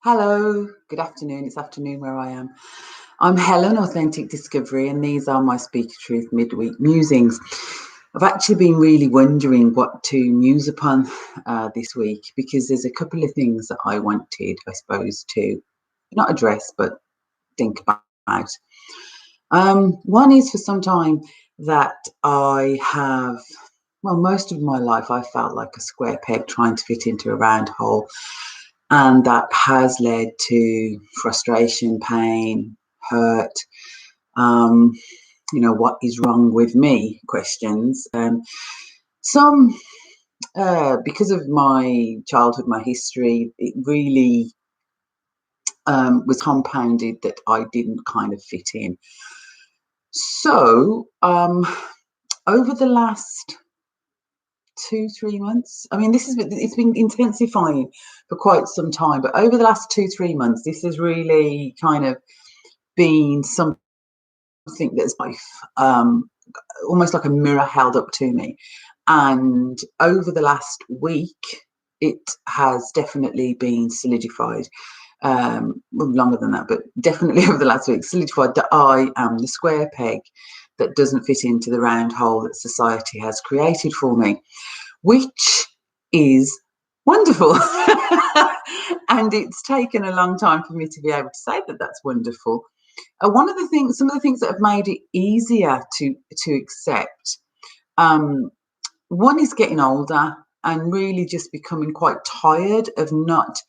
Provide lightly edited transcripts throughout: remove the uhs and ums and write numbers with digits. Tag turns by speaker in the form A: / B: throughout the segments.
A: Hello, good afternoon. It's afternoon where I am. I'm Helen, Authentic Discovery, and these are my Speaker Truth Midweek Musings. I've actually been really wondering what to muse upon this week because there's a couple of things that I wanted, I suppose, to not address but think about. One is for some time that I have, well, most of my life I felt like a square peg trying to fit into a round hole. And that has led to frustration, pain, hurt, what is wrong with me questions. Some, because of my childhood, my history, it really was compounded that I didn't kind of fit in. So over the last 2-3 months, I mean, it's been intensifying for quite some time, but over the last 2-3 months, this has really kind of been something that's life, almost like a mirror held up to me. And over the last week, it has definitely been solidified. Well, longer than that, but definitely over the last week, solidified that I am the square peg that doesn't fit into the round hole that society has created for me, which is wonderful. And it's taken a long time for me to be able to say that that's wonderful. Some of the things that have made it easier to accept. One is getting older and really just becoming quite tired of not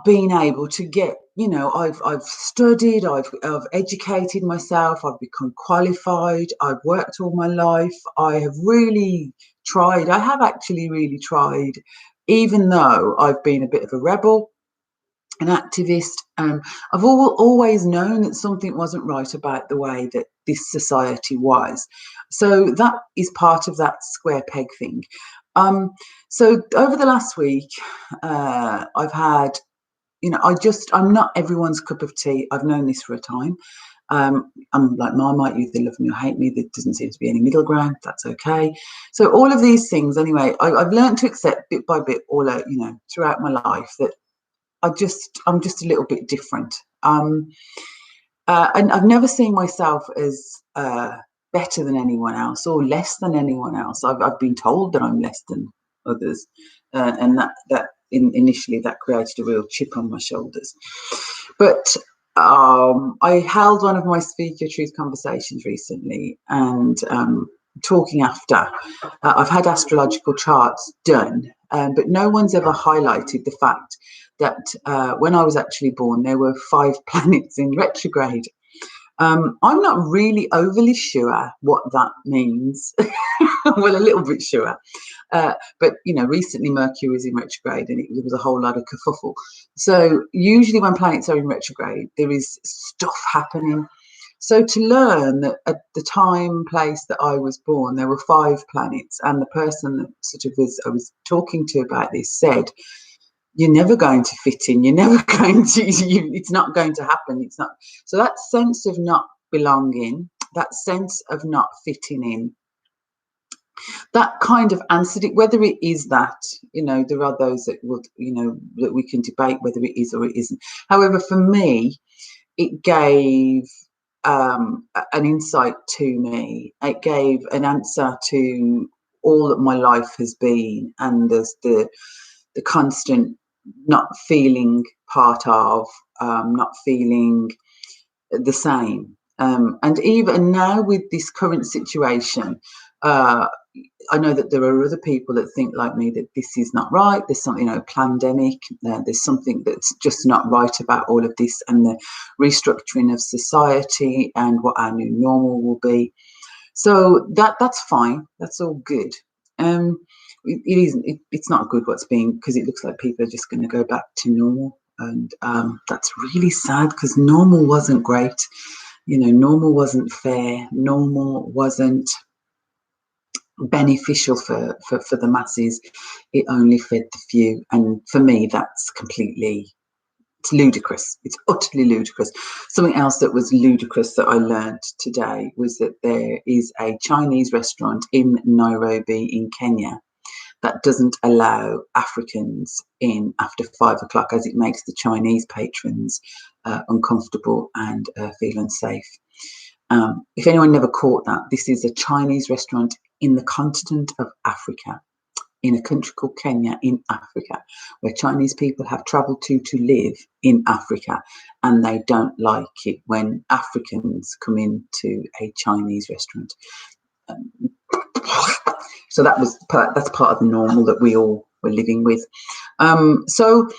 A: being able to get, I've studied, I've educated myself, I've become qualified, I've worked all my life, I have really tried, I have actually really tried, even though I've been a bit of a rebel, an activist. I've always known that something wasn't right about the way that this society was. So that is part of that square peg thing. So over the last week, I've had, I'm not everyone's cup of tea. I've known this for a time. I'm like Marmite, you either love me or hate me. There doesn't seem to be any middle ground. That's okay. So all of these things, anyway, I've learned to accept bit by bit, throughout my life, that I'm just a little bit different. And I've never seen myself as better than anyone else or less than anyone else. I've been told that I'm less than others, and initially that created a real chip on my shoulders. But I held one of my Speaker Truth conversations recently, and talking after, I've had astrological charts done, but no one's ever highlighted the fact that when I was actually born, there were 5 planets in retrograde. I'm not really overly sure what that means. Well, a little bit sure. But, recently Mercury was in retrograde and there was a whole lot of kerfuffle. So usually when planets are in retrograde, there is stuff happening. So to learn that at the time, place that I was born, there were 5 planets, and the person that I was talking to about this said, you're never going to fit in. You're never going to, it's not going to happen. It's not. So that sense of not belonging, that sense of not fitting in, that kind of answered it. Whether it is that, there are those that would, that we can debate whether it is or it isn't. However, for me, it gave an insight to me. It gave an answer to all that my life has been, and there's the constant not feeling part of, not feeling the same. And even now with this current situation, I know that there are other people that think like me, that this is not right. There's something, pandemic. There's something that's just not right about all of this, and the restructuring of society and what our new normal will be. So that's fine. That's all good. It isn't. It's not good what's being, because it looks like people are just going to go back to normal, and that's really sad, because normal wasn't great. Normal wasn't fair. Normal wasn't beneficial for the masses. It only fed the few, and for me, that's completely. It's ludicrous. It's utterly ludicrous. Something else that was ludicrous that I learned today was that there is a Chinese restaurant in Nairobi in Kenya that doesn't allow Africans in after 5 o'clock, as it makes the Chinese patrons uncomfortable and feel unsafe. If anyone never caught that, this is a Chinese restaurant in the continent of Africa, in a country called Kenya in Africa, where Chinese people have travelled to live in Africa, and they don't like it when Africans come into a Chinese restaurant. So that's part of the normal that we all were living with. So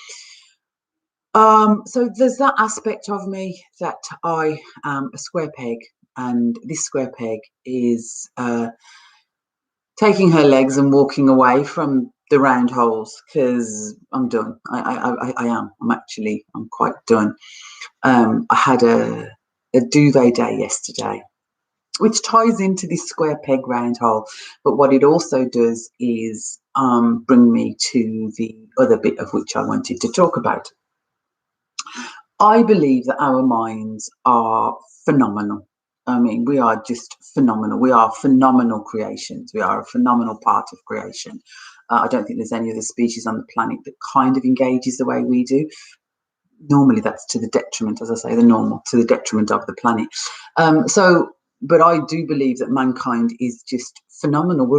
A: there's that aspect of me that I am a square peg, and this square peg is taking her legs and walking away from the round holes, because I'm done. I am. I'm quite done. I had a duvet day yesterday, which ties into this square peg round hole. But what it also does is bring me to the other bit of which I wanted to talk about. I believe that our minds are phenomenal. I mean, we are just phenomenal. We are phenomenal creations. We are a phenomenal part of creation. I don't think there's any other species on the planet that kind of engages the way we do. Normally, that's to the detriment, as I say, to the detriment of the planet. But I do believe that mankind is just phenomenal. We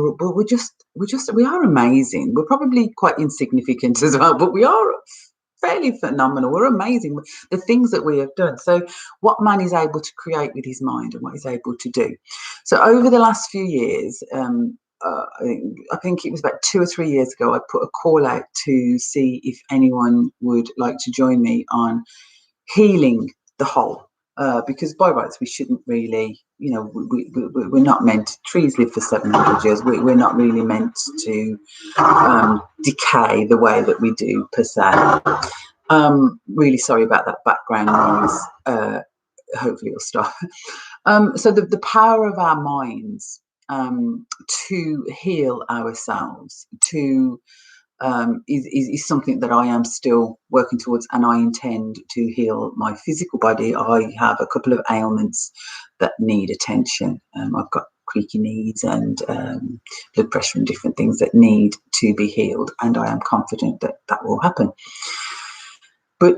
A: are amazing. We're probably quite insignificant as well, but we are fairly phenomenal. We're amazing, the things that we have done. So what man is able to create with his mind and what he's able to do. So over the last few years, I think it was about 2 or 3 years ago, I put a call out to see if anyone would like to join me on healing the whole. Because by rights, we shouldn't really, we're not meant, trees live for 700 years. We're not really meant to decay the way that we do, per se. Really sorry about that background noise. Hopefully it'll stop. So the power of our minds to heal ourselves, is something that I am still working towards, and I intend to heal my physical body. I have a couple of ailments that need attention. I've got creaky knees and blood pressure and different things that need to be healed, and I am confident that that will happen. But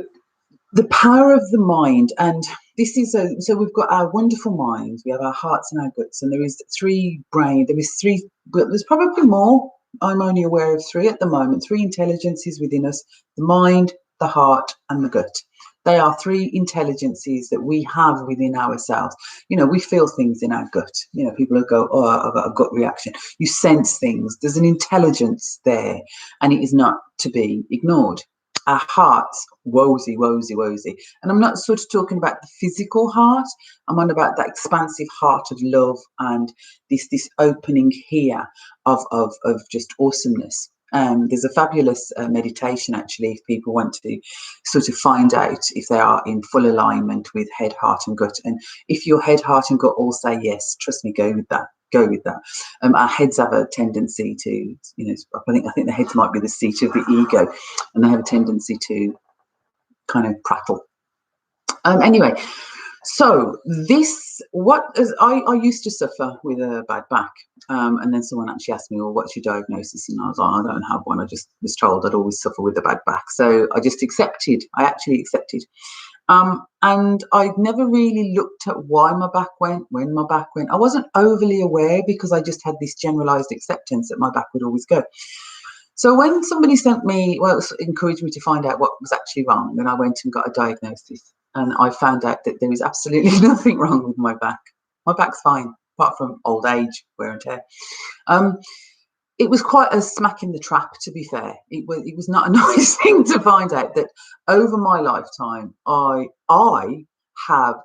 A: the power of the mind, and this is so we've got our wonderful minds, we have our hearts and our guts, and there's three, but there's probably more. I'm only aware of 3 at the moment, 3 intelligences within us: the mind, the heart, and the gut. They are 3 intelligences that we have within ourselves. We feel things in our gut. People will go, oh, I've got a gut reaction. You sense things. There's an intelligence there, and it is not to be ignored. Our hearts, wozy. And I'm not sort of talking about the physical heart. I'm on about that expansive heart of love and this opening here of just awesomeness. There's a fabulous meditation, actually, if people want to sort of find out if they are in full alignment with head, heart, and gut. And if your head, heart, and gut all say yes, trust me, go with that. Our heads have a tendency to, I think the heads might be the seat of the ego, and they have a tendency to kind of prattle. Anyway, so I used to suffer with a bad back, and then someone actually asked me, well, what's your diagnosis? And I was like, I don't have one. I just was told I'd always suffer with a bad back. So I just accepted. I actually accepted. And I'd never really looked at why my back went, when my back went. I wasn't overly aware, because I just had this generalized acceptance that my back would always go. So when somebody encouraged me to find out what was actually wrong, then I went and got a diagnosis, and I found out that there is absolutely nothing wrong with my back. My back's fine, apart from old age, wear and tear. It was quite a smack in the trap, to be fair. It was not a nice thing to find out that over my lifetime, I have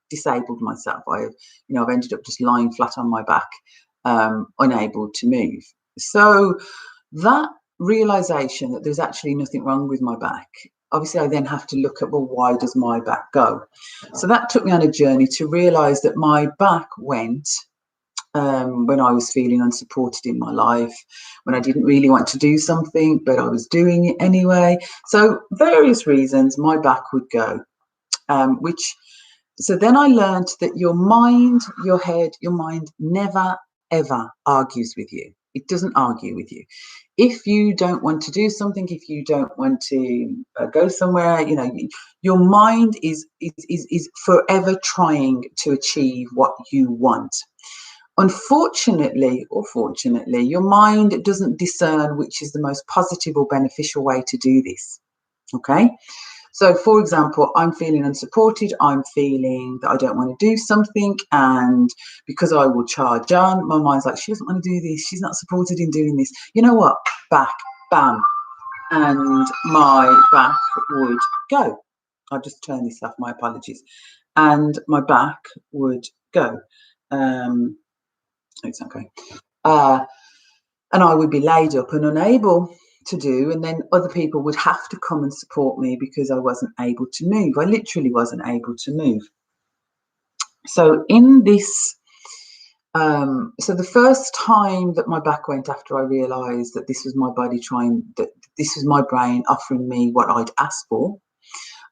A: disabled myself. I've ended up just lying flat on my back, unable to move. So that realization that there's actually nothing wrong with my back, obviously I then have to look at, well, why does my back go? So that took me on a journey to realize that my back went when I was feeling unsupported in my life, when I didn't really want to do something, but I was doing it anyway. So various reasons my back would go, so then I learned that your mind, your head, your mind never, ever argues with you. It doesn't argue with you. If you don't want to do something, if you don't want to go somewhere, your mind is forever trying to achieve what you want. Unfortunately or fortunately, your mind doesn't discern which is the most positive or beneficial way to do this. Okay. So, for example, I'm feeling unsupported. I'm feeling that I don't want to do something. And because I will charge on, my mind's like, she doesn't want to do this. She's not supported in doing this. You know what? Back, bam. And my back would go. I'll just turn this off. My apologies. And my back would go. It's okay. And I would be laid up and unable to do, and then other people would have to come and support me because I wasn't able to move. I literally wasn't able to move. So in this, so the first time that my back went after I realised that this was my body that this was my brain offering me what I'd asked for,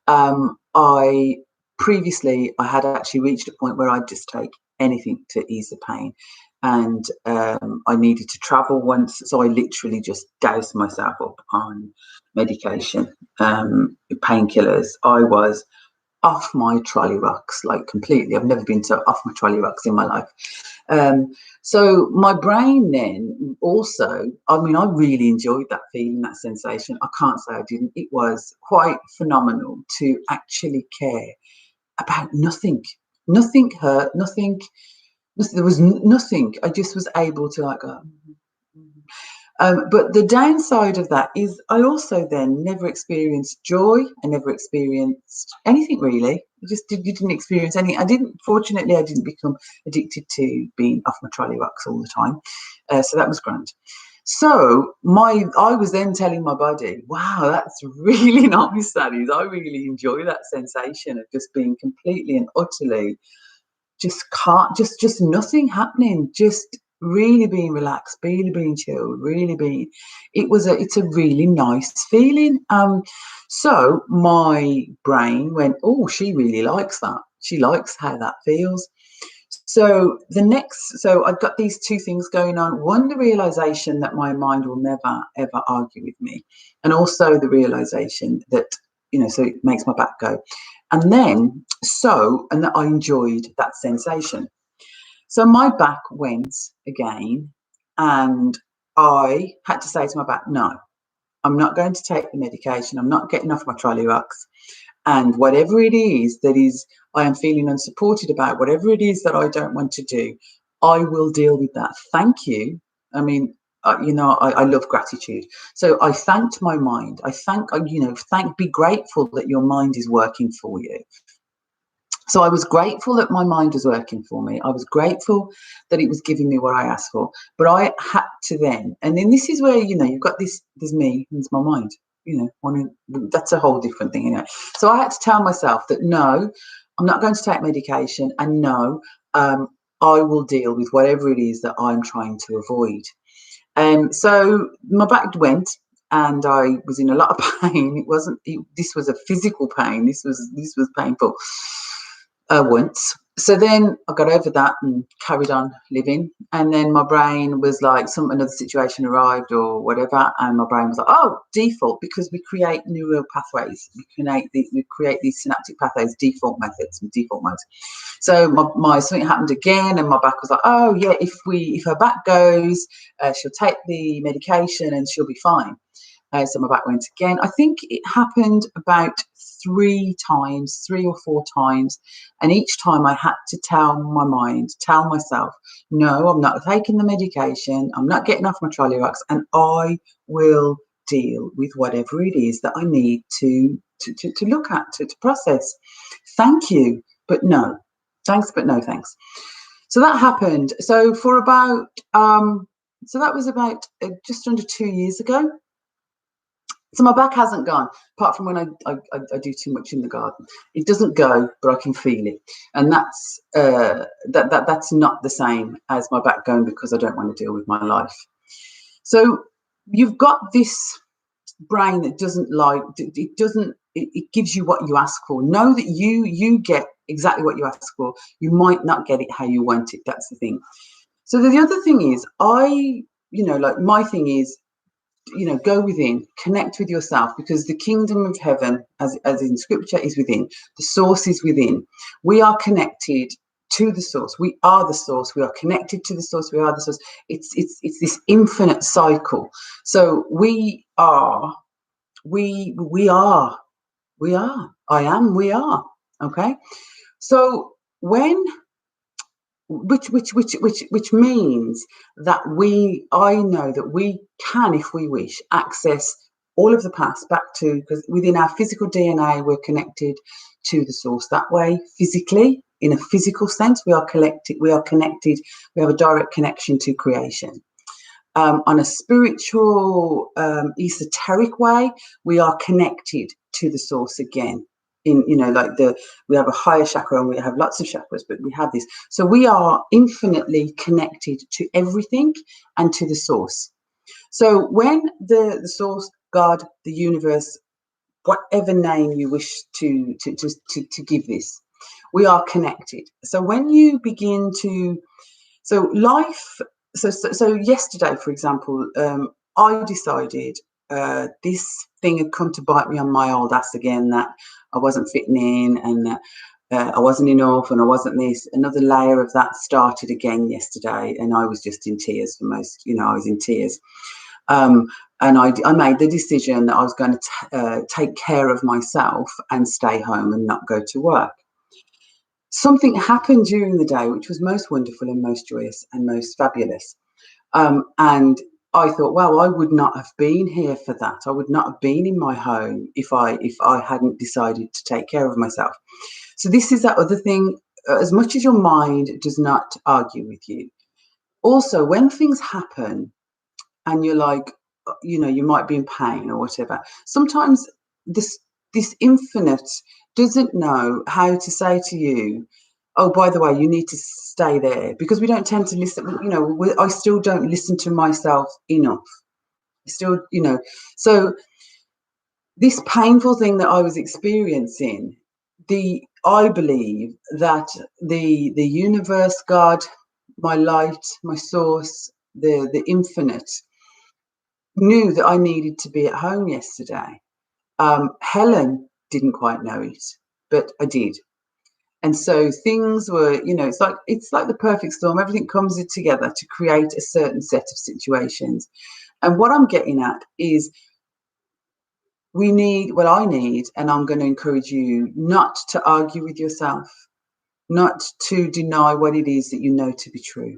A: I had actually reached a point where I'd just take anything to ease the pain. And I needed to travel once, so I literally just doused myself up on medication, painkillers. I was off my trolley rocks, like completely. I've never been so off my trolley rocks in my life. So my brain then also, I really enjoyed that feeling, that sensation. I can't say I didn't. It was quite phenomenal to actually care about nothing. Nothing hurt, nothing. There was nothing. I just was able to but the downside of that is I also then never experienced joy. I never experienced anything really. I just didn't experience any. Fortunately, I didn't become addicted to being off my trolley rocks all the time. So that was grand. So I was then telling my body, wow, that's really nice, that is. I really enjoy that sensation of just being completely and utterly just nothing happening, just really being relaxed, really being chilled, it's a really nice feeling. So my brain went, oh, she really likes that. She likes how that feels. So I've got these two things going on. One, the realization that my mind will never, ever argue with me. And also the realization that, so it makes my back go. And that I enjoyed that sensation. So my back went again, and I had to say to my back, no, I'm not going to take the medication. I'm not getting off my trolley rocks. And whatever it is I am feeling unsupported about, whatever it is that I don't want to do, I will deal with that. Thank you. I love gratitude. So I thanked my mind. Be grateful that your mind is working for you. So I was grateful that my mind was working for me. I was grateful that it was giving me what I asked for. But I had to then, and then this is where, you've got there's me, and there's my mind, that's a whole different thing, So I had to tell myself that no, I'm not going to take medication, and no, I will deal with whatever it is that I'm trying to avoid. So my back went, and I was in a lot of pain. This was a physical pain. This was painful. Once. So then I got over that and carried on living. And then my brain was like, another situation arrived or whatever, and my brain was like, oh, default, because we create neural pathways. We create these synaptic pathways, default methods, default modes. So my something happened again, and my back was like, oh yeah, if her back goes, she'll take the medication and she'll be fine. So my back went again. I think it happened about 3 or 4 times. And each time I had to tell myself, no, I'm not taking the medication. I'm not getting off my trolley rocks, and I will deal with whatever it is that I need to look at, to process. Thank you, but no. Thanks, but no thanks. So that happened. So for about, so that was about just under 2 years ago. So my back hasn't gone, apart from when I do too much in the garden. It doesn't go, but I can feel it, and that's that's not the same as my back going because I don't want to deal with my life. So you've got this brain that doesn't like it gives you what you ask for. Know that you get exactly what you ask for. You might not get it how you want it. That's the thing. So the other thing is, like my thing is, go within, connect with yourself, because the kingdom of heaven, as in scripture, is within. The source is within. We are connected to the source. We are the source. We are connected to the source. We are the source. It's this infinite cycle. So we are, we are, we are. I am. We are. Okay. So when which means that I know that we can, if we wish, access all of the past back to, because within our physical DNA we're connected to the source that way, physically, in a physical sense. We are connected, we have a direct connection to creation. On a spiritual, esoteric way, we are connected to the source again. In, like we have a higher chakra, and we have lots of chakras, but we have this. So we are infinitely connected to everything and to the source. So when the source, God, the universe, whatever name you wish to give this, we are connected. So when you begin to, so life, so yesterday, for example, I decided this thing had come to bite me on my old ass again, that I wasn't fitting in, and that I wasn't enough, and I wasn't this. Another layer of that started again yesterday, and I was just in tears for most, I was in tears. And I made the decision that I was going to take care of myself and stay home and not go to work. Something happened during the day which was most wonderful and most joyous and most fabulous. And I thought, well, I would not have been here for that. I would not have been in my home if I hadn't decided to take care of myself. So this is that other thing. As much as your mind does not argue with you, also when things happen and you're like, you might be in pain or whatever, sometimes this infinite doesn't know how to say to you, oh, by the way, you need to stay there, because we don't tend to listen. I still don't listen to myself enough. Still, so this painful thing that I was experiencing, I believe that the universe, God, my light, my source, the infinite, knew that I needed to be at home yesterday. Helen didn't quite know it, but I did. And so things were, it's like the perfect storm. Everything comes together to create a certain set of situations. And what I'm getting at is I need, and I'm going to encourage you not to argue with yourself, not to deny what it is that you know to be true,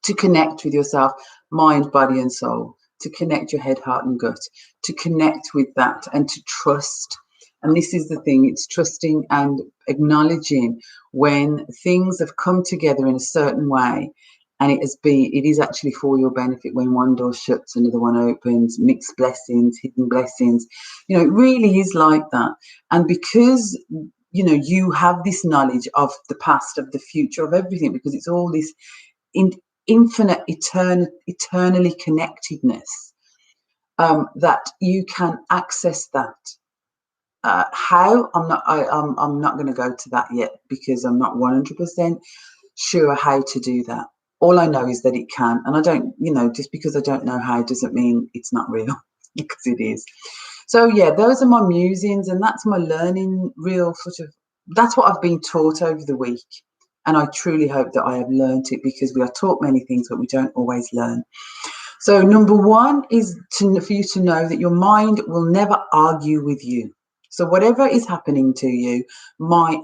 A: to connect with yourself, mind, body, and soul, to connect your head, heart, and gut, to connect with that and to trust. And this is the thing, it's trusting and acknowledging when things have come together in a certain way, and it is actually for your benefit. When one door shuts, another one opens, mixed blessings, hidden blessings. It really is like that. And because you have this knowledge of the past, of the future, of everything, because it's all this infinite, eternally connectedness, that you can access that. How? I'm not going to go to that yet, because I'm not 100% sure how to do that. All I know is that it can, and I don't, just because I don't know how doesn't mean it's not real, because it is. So yeah, those are my musings, and that's my learning. That's what I've been taught over the week, and I truly hope that I have learned it, because we are taught many things, but we don't always learn. So number one is for you to know that your mind will never argue with you. So whatever is happening to you,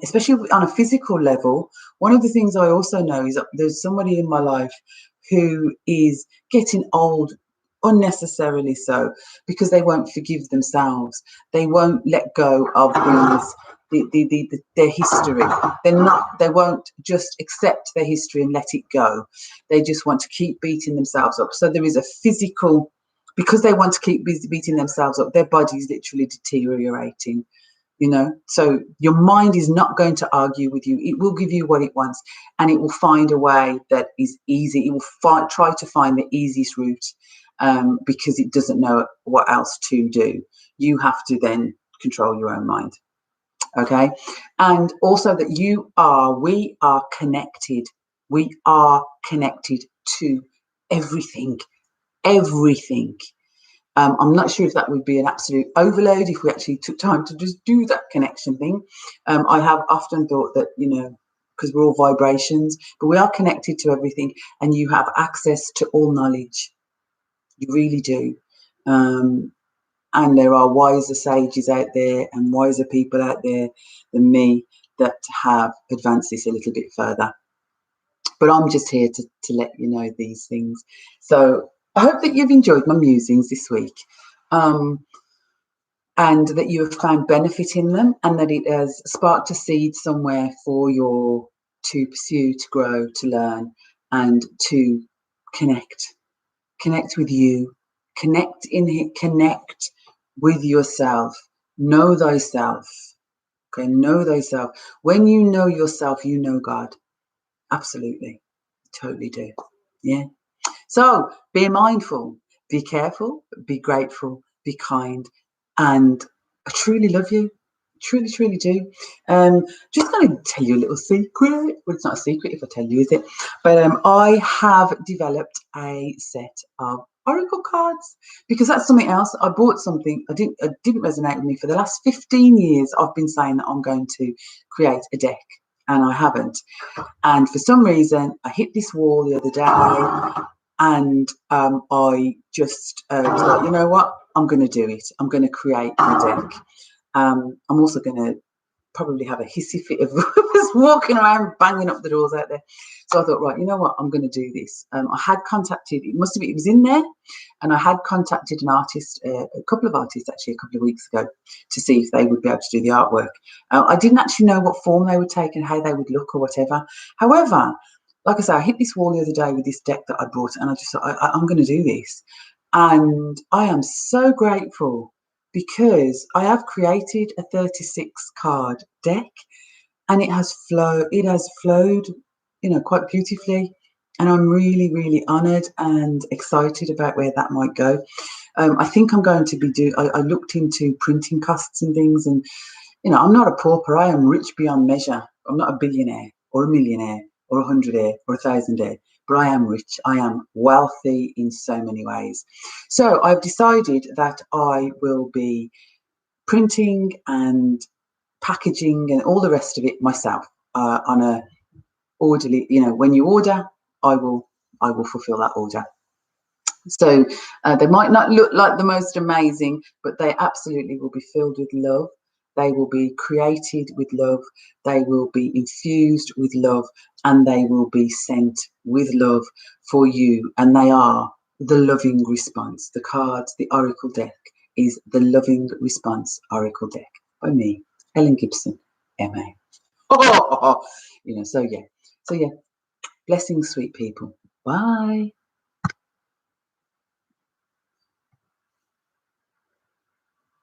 A: especially on a physical level, one of the things I also know is that there's somebody in my life who is getting old unnecessarily so, because they won't forgive themselves. They won't let go of their history. They won't just accept their history and let it go. They just want to keep beating themselves up. So there is a physical, because they want to keep beating themselves up, their body is literally deteriorating. So your mind is not going to argue with you. It will give you what it wants, and it will find a way that is easy. It will try to find the easiest route, because it doesn't know what else to do. You have to then control your own mind. Okay. And also that we are connected. We are connected to everything, everything. I'm not sure if that would be an absolute overload if we actually took time to just do that connection thing. I have often thought that, you know, because we're all vibrations, but we are connected to everything, and you have access to all knowledge. You really do. And there are wiser sages out there and wiser people out there than me that have advanced this a little bit further. But I'm just here to let you know these things. So I hope that you've enjoyed my musings this week, and that you have found benefit in them, and that it has sparked a seed somewhere for you to pursue, to grow, to learn, and to connect. Connect with you. Connect with yourself. Know thyself. Okay, know thyself. When you know yourself, you know God. Absolutely. Totally do. Yeah. So be mindful, be careful, be grateful, be kind, and I truly love you. Truly, truly do. Just going to tell you a little secret. Well, it's not a secret if I tell you, is it? But I have developed a set of oracle cards, because that's something else. I bought something. It didn't resonate with me for the last 15 years. I've been saying that I'm going to create a deck, and I haven't. And for some reason, I hit this wall the other day, and I just was like, you know what? I'm going to do it. I'm going to create my deck. I'm also going to probably have a hissy fit of just walking around banging up the doors out there. So I thought, right, you know what? I'm going to do this. I had contacted, it was in there, and I had contacted an artist, a couple of artists actually, a couple of weeks ago, to see if they would be able to do the artwork. I didn't actually know what form they would take and how they would look or whatever. However, like I say, I hit this wall the other day with this deck that I brought, and I just thought, I'm going to do this. And I am so grateful, because I have created a 36 card deck, and it has flowed, you know, quite beautifully. And I'm really, really honoured and excited about where that might go. I think I'm going to be I looked into printing costs and things, and you know, I'm not a pauper. I am rich beyond measure. I'm not a billionaire or a millionaire or 100-aire or 1,000-aire, but I am rich. I am wealthy in so many ways. So I've decided that I will be printing and packaging and all the rest of it myself, on a orderly. You know, when you order, I will fulfill that order. So they might not look like the most amazing, but they absolutely will be filled with love. They will be created with love. They will be infused with love, and they will be sent with love for you. And they are the loving response. The cards, the Oracle deck, is the loving response Oracle deck by me, Helen Gibson, MA. You know, so yeah. Blessings, sweet people. Bye.